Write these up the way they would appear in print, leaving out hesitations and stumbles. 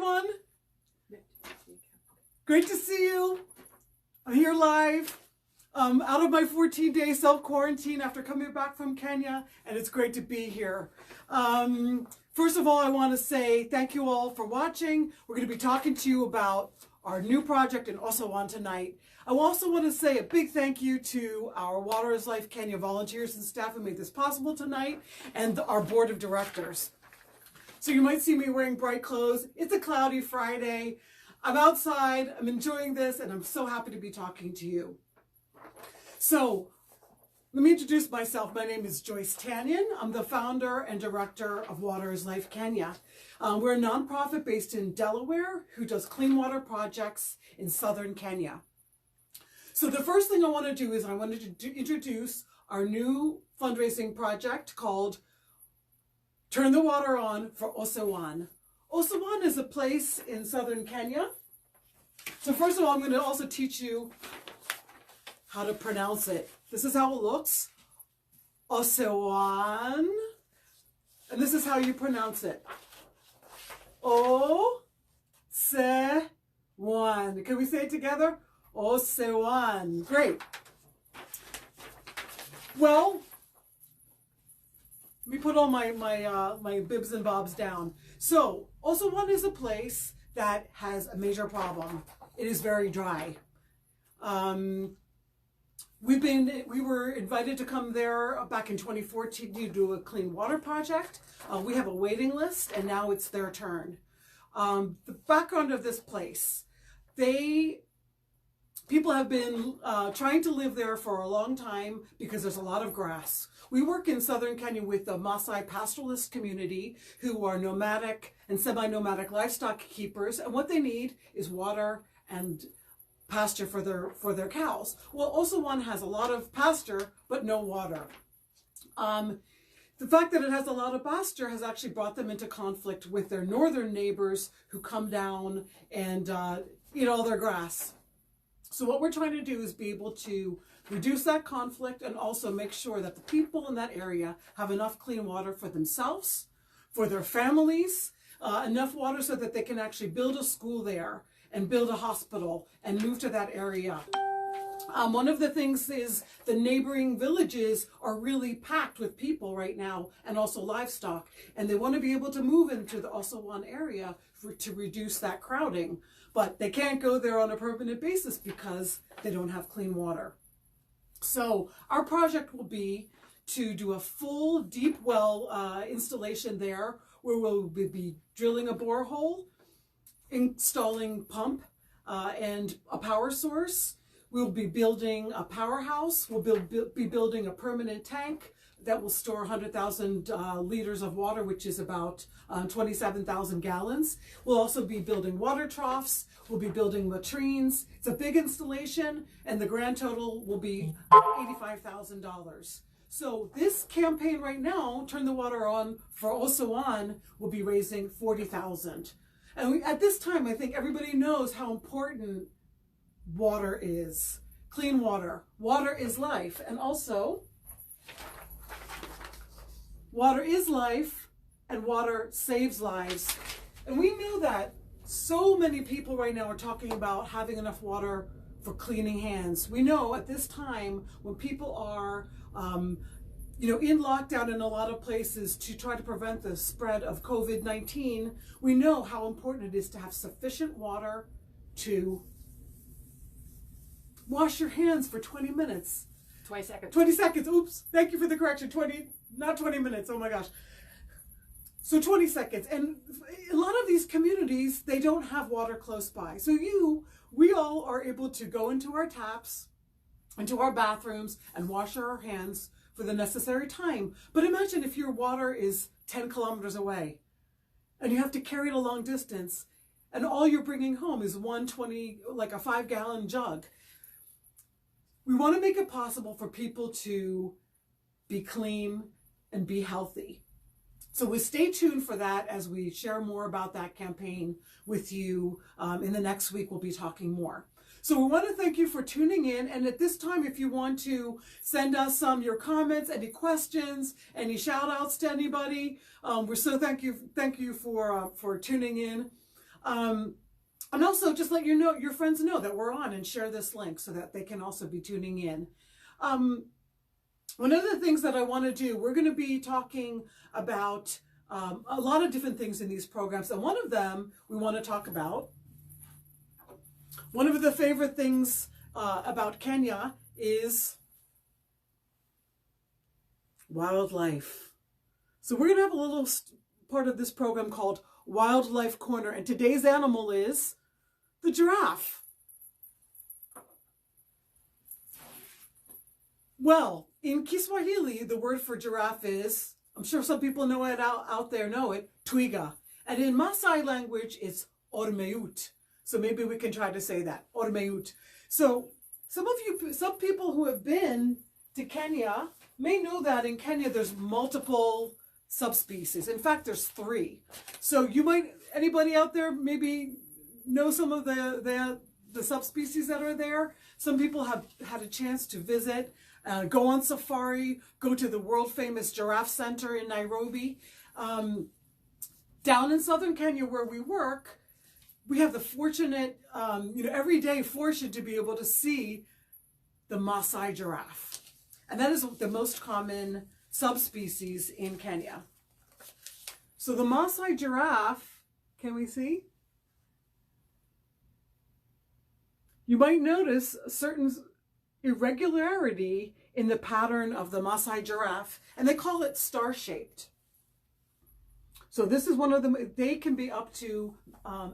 everyone. Great to see you. I'm here live out of my 14-day self-quarantine after coming back from Kenya, and it's great to be here. First of all, I want to say thank you all for watching. We're going to be talking to you about our new project in Osewan tonight. I also want to say a big thank you to our Water is Life Kenya volunteers and staff who made this possible tonight, and our board of directors. So you might see me wearing bright clothes. It's a cloudy Friday. I'm outside, I'm enjoying this, and I'm so happy to be talking to you. So let me introduce myself. My name is Joyce Tanyan. I'm the founder and director of Water is Life Kenya. We're a nonprofit based in Delaware who does clean water projects in southern Kenya. So the first thing I want to do is I wanted to introduce our new fundraising project called Turn the Water On for Osewan. Osewan is a place in southern Kenya. So first of all, I'm going to also teach you how to pronounce it. This is how it looks. Osewan. And this is how you pronounce it. O-se-wan. Can we say it together? Osewan. Great. Well, let me put all my bibs and bobs down. So, Osewan is a place that has a major problem. It is very dry. We were invited to come there back in 2014 to do a clean water project. We have a waiting list, and now it's their turn. The background of this place, people have been trying to live there for a long time because there's a lot of grass. We work in southern Kenya with the Masai pastoralist community who are nomadic and semi-nomadic livestock keepers, and what they need is water and pasture for their cows. Well, Osewan has a lot of pasture but no water. The fact that it has a lot of pasture has actually brought them into conflict with their northern neighbors who come down and eat all their grass. So what we're trying to do is be able to reduce that conflict and also make sure that the people in that area have enough clean water for themselves, for their families, enough water so that they can actually build a school there and build a hospital and move to that area. One of the things is the neighboring villages are really packed with people right now and also livestock, and they want to be able to move into the Osewan area to reduce that crowding. But they can't go there on a permanent basis because they don't have clean water. So our project will be to do a full deep well installation there where we'll be drilling a borehole, installing pump and a power source. We'll be building a powerhouse. We'll be building a permanent tank that will store 100,000 liters of water, which is about 27,000 gallons. We'll also be building water troughs. We'll be building latrines. It's a big installation, and the grand total will be $85,000. So this campaign right now, Turn the Water On for Osewan, will be raising $40,000. And at this time, I think everybody knows how important water is. Clean water. Water is life. And also, water is life, and water saves lives. And we know that so many people right now are talking about having enough water for cleaning hands. We know at this time when people are, in lockdown in a lot of places to try to prevent the spread of COVID-19, we know how important it is to have sufficient water to wash your hands for 20 minutes. 20 seconds. 20 seconds. Oops. Thank you for the correction. Not 20 minutes. Oh my gosh. So 20 seconds. And a lot of these communities, they don't have water close by. So we all are able to go into our taps, into our bathrooms, and wash our hands for the necessary time. But imagine if your water is 10 kilometers away and you have to carry it a long distance and all you're bringing home is like a 5-gallon jug. We want to make it possible for people to be clean and be healthy. So we stay tuned for that as we share more about that campaign with you. In the next week, we'll be talking more. So we want to thank you for tuning in. And at this time, if you want to send us your comments, any questions, any shout outs to anybody, we're so thank you for tuning in. And also just let your friends know that we're on, and share this link so that they can also be tuning in. One of the things that I want to do, we're going to be talking about a lot of different things in these programs. And one of them we want to talk about, one of the favorite things about Kenya is wildlife. So we're going to have a little part of this program called Wildlife Corner. And today's animal is the giraffe. Well, in Kiswahili, the word for giraffe is, I'm sure some people know it out there know it, twiga. And in Masai language, it's ormeut. So maybe we can try to say that, ormeut. So some people who have been to Kenya may know that in Kenya there's multiple subspecies. In fact, there's 3. So anybody out there maybe know some of the subspecies that are there? Some people have had a chance to visit, go on safari, go to the world famous Giraffe Center in Nairobi. Down in southern Kenya where we work, we have the fortunate, everyday fortune to be able to see the Masai giraffe. And that is the most common subspecies in Kenya. So the Masai giraffe, can we see? You might notice a certain irregularity in the pattern of the Masai giraffe, and they call it star-shaped. So this is one of them. They can be up to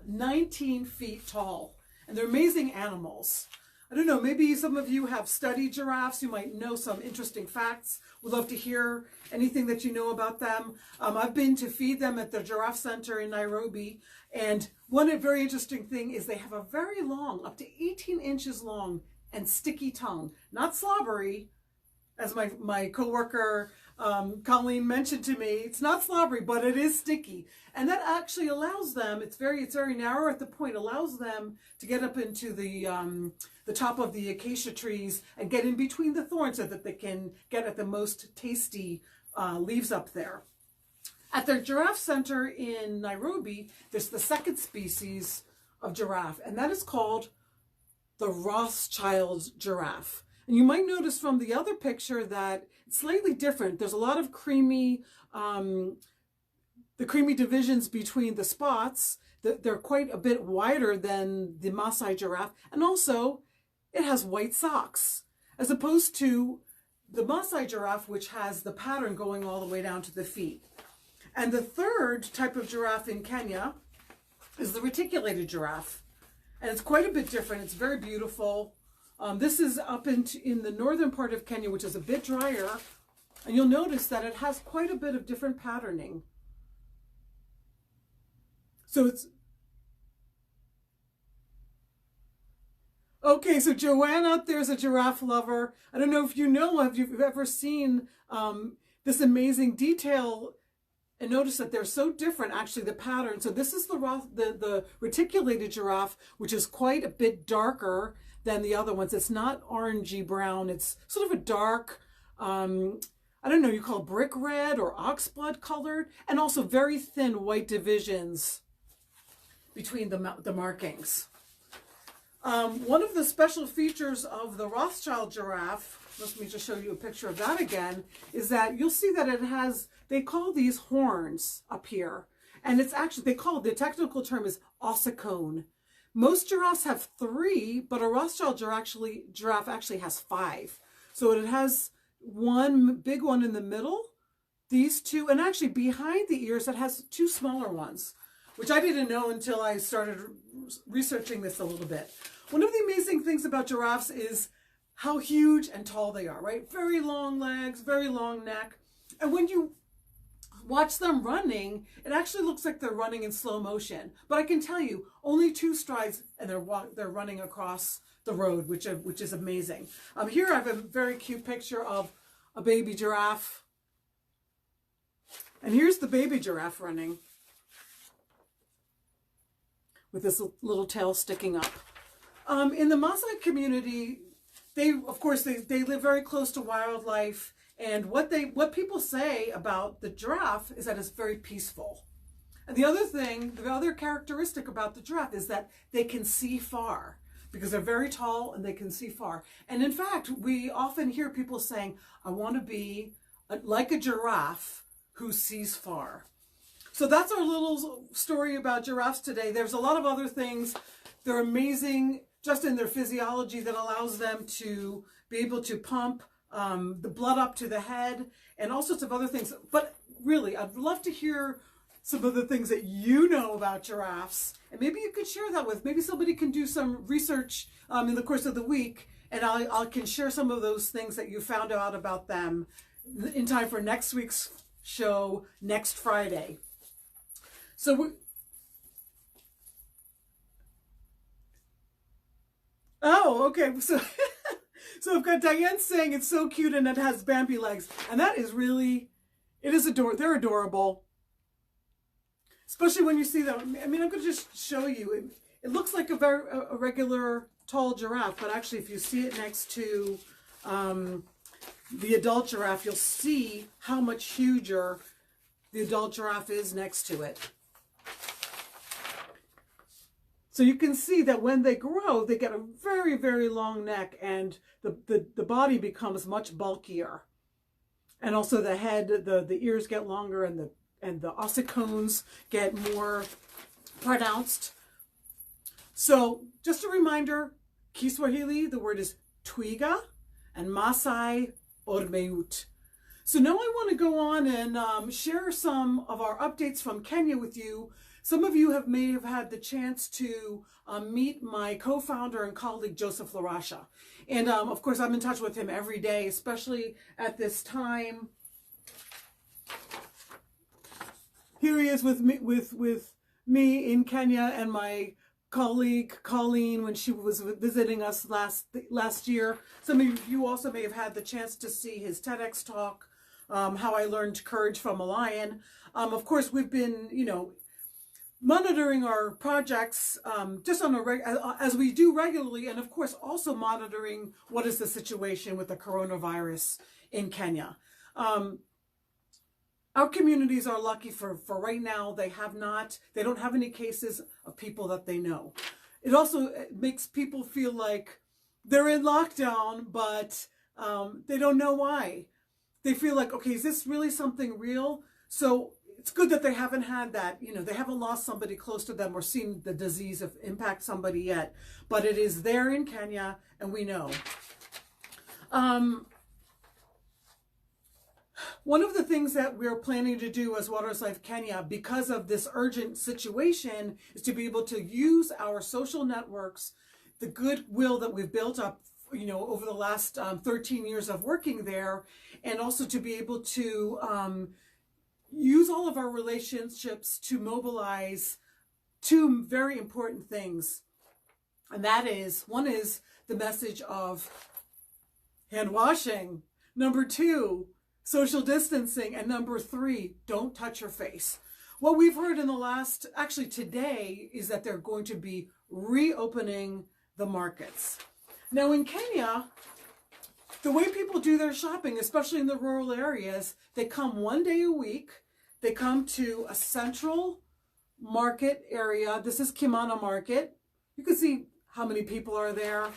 19 feet tall, and they're amazing animals. I don't know, maybe some of you have studied giraffes. You might know some interesting facts. We'd love to hear anything that you know about them. I've been to feed them at the Giraffe Center in Nairobi. And one very interesting thing is they have a very long, up to 18 inches long and sticky tongue. Not slobbery, as my coworker Colleen mentioned to me. It's not slobbery, but it is sticky. And that actually allows them, it's very narrow at the point, allows them to get up into the top of the acacia trees and get in between the thorns so that they can get at the most tasty leaves up there. At the Giraffe Center in Nairobi, there's the second species of giraffe, and that is called the Rothschild giraffe. And you might notice from the other picture that it's slightly different. There's a lot of creamy, the creamy divisions between the spots. They're quite a bit wider than the Masai giraffe. And also, it has white socks, as opposed to the Masai giraffe, which has the pattern going all the way down to the feet. And the third type of giraffe in Kenya is the reticulated giraffe. And it's quite a bit different. It's very beautiful. This is up in the northern part of Kenya, which is a bit drier. And you'll notice that it has quite a bit of different patterning. So it's... Okay, so Joanne out there is a giraffe lover. I don't know if you know, if you've ever seen this amazing detail and notice that they're so different, actually, the pattern. So this is the reticulated giraffe, which is quite a bit darker than the other ones. It's not orangey brown. It's sort of a dark, I don't know, you call it brick red or oxblood colored, and also very thin white divisions between the markings. One of the special features of the Rothschild giraffe, let me just show you a picture of that again, is that you'll see that it has, they call these horns up here. And it's actually, the technical term is ossicone. Most giraffes have 3, but a Rothschild giraffe actually has 5. So it has one big one in the middle, these 2, and actually behind the ears it has 2 smaller ones, which I didn't know until I started researching this a little bit. One of the amazing things about giraffes is how huge and tall they are, right? Very long legs, very long neck. And when you watch them running, it actually looks like they're running in slow motion. But I can tell you, only 2 strides and they're running across the road, which is amazing. Here I have a very cute picture of a baby giraffe. And here's the baby giraffe running with this little tail sticking up. In the Maasai community, they live very close to wildlife. And what people say about the giraffe is that it's very peaceful. And the other thing, the other characteristic about the giraffe is that they can see far because they're very tall and they can see far. And in fact, we often hear people saying, I want to be like a giraffe who sees far. So that's our little story about giraffes today. There's a lot of other things. They're amazing just in their physiology that allows them to be able to pump the blood up to the head and all sorts of other things. But really, I'd love to hear some of the things that you know about giraffes, and maybe you could share that with. Maybe somebody can do some research in the course of the week, and I can share some of those things that you found out about them in time for next week's show next Friday. So oh, okay. So so I've got Diane saying it's so cute and it has Bambi legs, and that is really, it is adorable. They're adorable. Especially when you see them. I mean, I'm going to just show you. It looks like a regular tall giraffe, but actually if you see it next to the adult giraffe, you'll see how much huger the adult giraffe is next to it. So you can see that when they grow, they get a very, very long neck, and the body becomes much bulkier. And also the head, the ears get longer, and the ossicones get more pronounced. So just a reminder, Kiswahili, the word is twiga, and Masai ormeut. So now I want to go on and share some of our updates from Kenya with you. Some of you may have had the chance to meet my co-founder and colleague, Joseph Larasha. And of course, I'm in touch with him every day, especially at this time. Here he is with me in Kenya, and my colleague Colleen when she was visiting us last year. Some of you also may have had the chance to see his TEDx talk, How I Learned Courage from a Lion. Of course, we've been, monitoring our projects just on as we do regularly, and of course also monitoring what is the situation with the coronavirus in Kenya. Our communities are lucky for right now. They don't have any cases of people that they know. It also makes people feel like they're in lockdown, but they don't know why. They feel like, okay, is this really something real? So it's good that they haven't had that, they haven't lost somebody close to them or seen the disease impact somebody yet, but it is there in Kenya, and we know. One of the things that we're planning to do as Waters Life Kenya, because of this urgent situation, is to be able to use our social networks, the goodwill that we've built up, over the last 13 years of working there, and also to be able to use all of our relationships to mobilize two very important things. And that is, one is the message of hand washing. Number 2, social distancing. And number 3, don't touch your face. What we've heard in actually today, is that they're going to be reopening the markets. Now in Kenya, the way people do their shopping, especially in the rural areas, they come one day a week. They come to a central market area. This is Kimana Market. You can see how many people are there.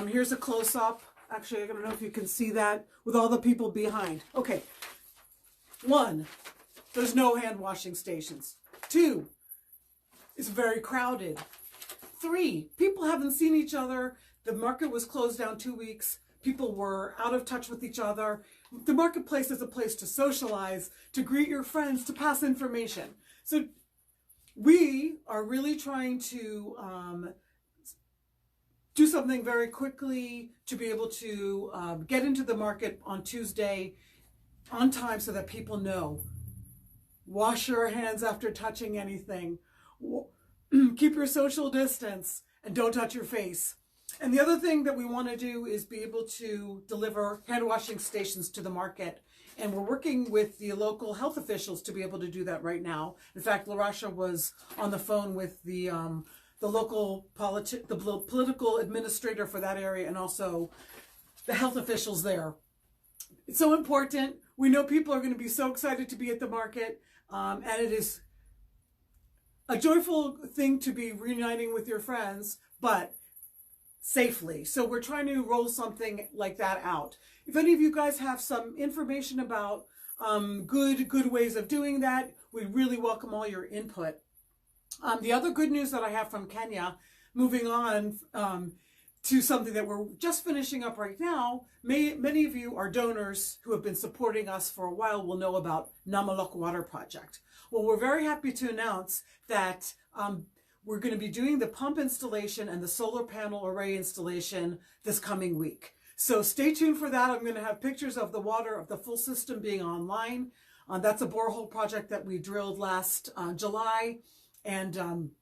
Here's a close-up. Actually, I don't know if you can see that with all the people behind. Okay. 1, there's no hand washing stations. 2, it's very crowded. 3, people haven't seen each other. The market was closed down 2 weeks. People were out of touch with each other. The marketplace is a place to socialize, to greet your friends, to pass information. So we are really trying to do something very quickly to be able to get into the market on Tuesday on time so that people know. Wash your hands after touching anything. Keep your social distance, and don't touch your face. And the other thing that we want to do is be able to deliver hand washing stations to the market. And we're working with the local health officials to be able to do that right now. In fact, Larasha was on the phone with the local political administrator for that area, and also the health officials there. It's so important. We know people are going to be so excited to be at the market, and it is a joyful thing to be reuniting with your friends, but safely. So we're trying to roll something like that out. If any of you guys have some information about good ways of doing that, we really welcome all your input. The other good news that I have from Kenya, moving on to something that we're just finishing up right now, many of you are donors who have been supporting us for a while will know about Namalok Water Project. Well, we're very happy to announce that we're going to be doing the pump installation and the solar panel array installation this coming week. So stay tuned for that. I'm going to have pictures of the water, of the full system being online. That's a borehole project that we drilled last July. And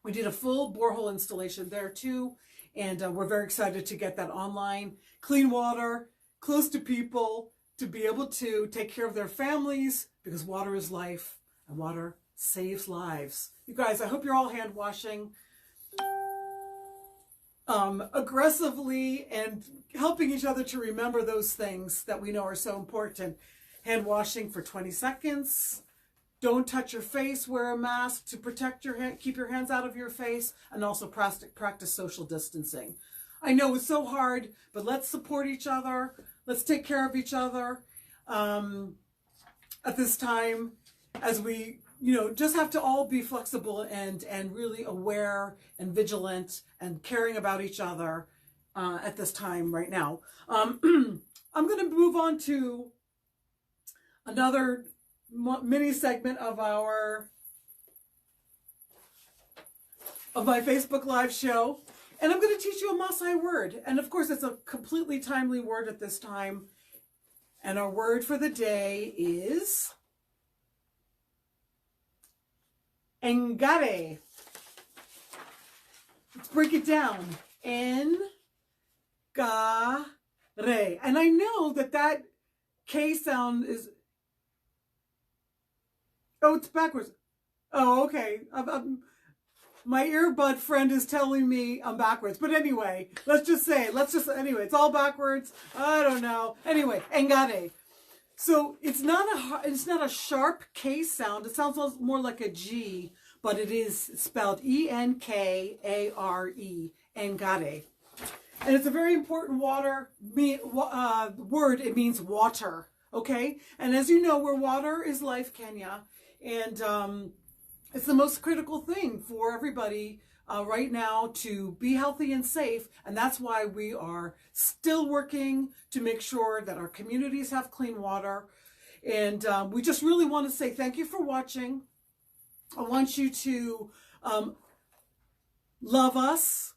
we did a full borehole installation there too. And we're very excited to get that online. Clean water, close to people, to be able to take care of their families, because water is life and water saves lives. You guys, I hope you're all hand washing aggressively and helping each other to remember those things that we know are so important. Hand washing for 20 seconds. Don't touch your face, wear a mask to protect your hand, keep your hands out of your face, and also practice social distancing. I know it's so hard, but let's support each other. Let's take care of each other at this time, as we, just have to all be flexible and really aware and vigilant and caring about each other at this time right now. I'm going to move on to another mini segment of my Facebook Live show, and I'm going to teach you a Masai word, and of course it's a completely timely word at this time, and our word for the day is engare. Let's break it down. Engare. And I know that K sound is, oh, it's backwards. Oh, okay. My earbud friend is telling me I'm backwards. But anyway, anyway, it's all backwards. I don't know. Anyway, engare. So it's not a sharp K sound. It sounds more like a G, but it is spelled E-N-K-A-R-E, engare. And it's a very important word. It means water, okay? And as you know, where water is life, Kenya. And it's the most critical thing for everybody right now to be healthy and safe. And that's why we are still working to make sure that our communities have clean water. And we just really want to say thank you for watching. I want you to love us,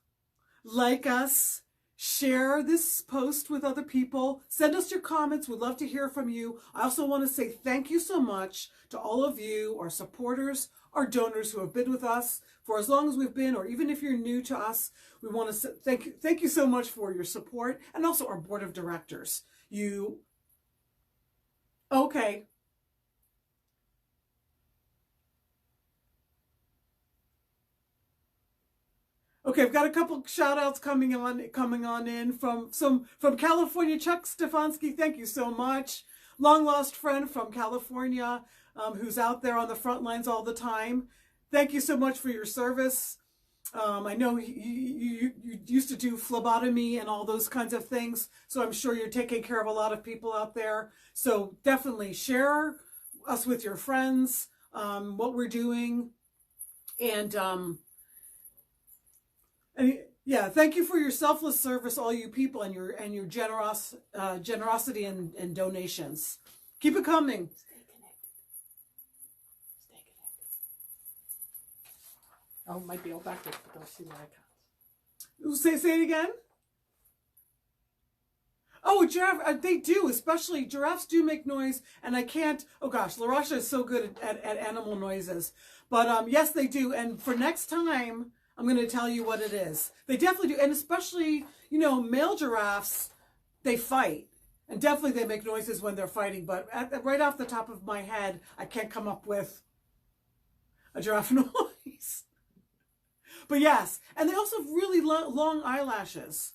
like us, share this post with other people, send us your comments. We'd love to hear from you. I also want to say thank you so much to all of you, our supporters, our donors who have been with us for as long as we've been, or even if you're new to us. We want to thank you so much for your support, and also our board of directors. Okay. Okay, I've got a couple shout outs coming on in from California. Chuck Stefanski, thank you so much. Long lost friend from California, who's out there on the front lines all the time. Thank you so much for your service. I know you used to do phlebotomy and all those kinds of things, so I'm sure you're taking care of a lot of people out there. So definitely share us with your friends, what we're doing, and yeah, thank you for your selfless service, all you people, and your generosity and donations. Keep it coming. Stay connected. Stay connected. Oh, it might be all backwards, but don't see the icons. Say it again. Oh, a giraffe, they do, especially giraffes do make noise, and I can't, oh gosh, Larasha is so good at animal noises. But yes, they do, and for next time, I'm going to tell you what it is. They definitely do. And especially, male giraffes, they fight. And definitely they make noises when they're fighting. But right off the top of my head, I can't come up with a giraffe noise. But yes. And they also have really long eyelashes.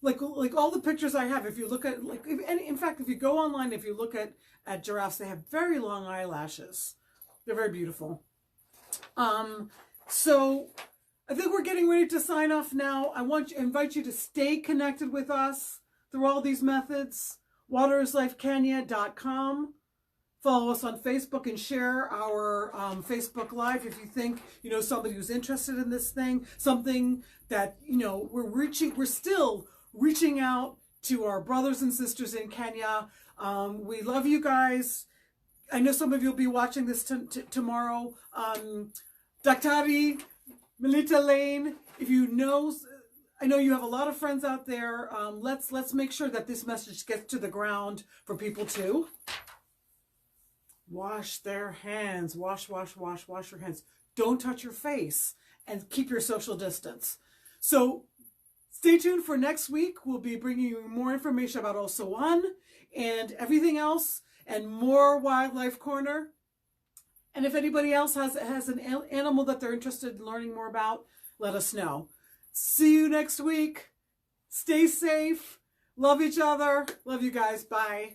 Like all the pictures I have, if you look at, in fact, if you go online, if you look at giraffes, they have very long eyelashes. They're very beautiful. So I think we're getting ready to sign off now. I invite you to stay connected with us through all these methods. waterislifekenya.com. Follow us on Facebook and share our Facebook Live if you think, somebody who's interested in this thing, something that, we're still reaching out to our brothers and sisters in Kenya. We love you guys. I know some of you will be watching this tomorrow. Daktari, Melita Lane, if you know, I know you have a lot of friends out there. Let's make sure that this message gets to the ground for people to wash their hands. Wash your hands. Don't touch your face and keep your social distance. So stay tuned for next week. We'll be bringing you more information about Osewan and everything else and more Wildlife Corner. And if anybody else has an animal that they're interested in learning more about, let us know. See you next week. Stay safe. Love each other. Love you guys. Bye.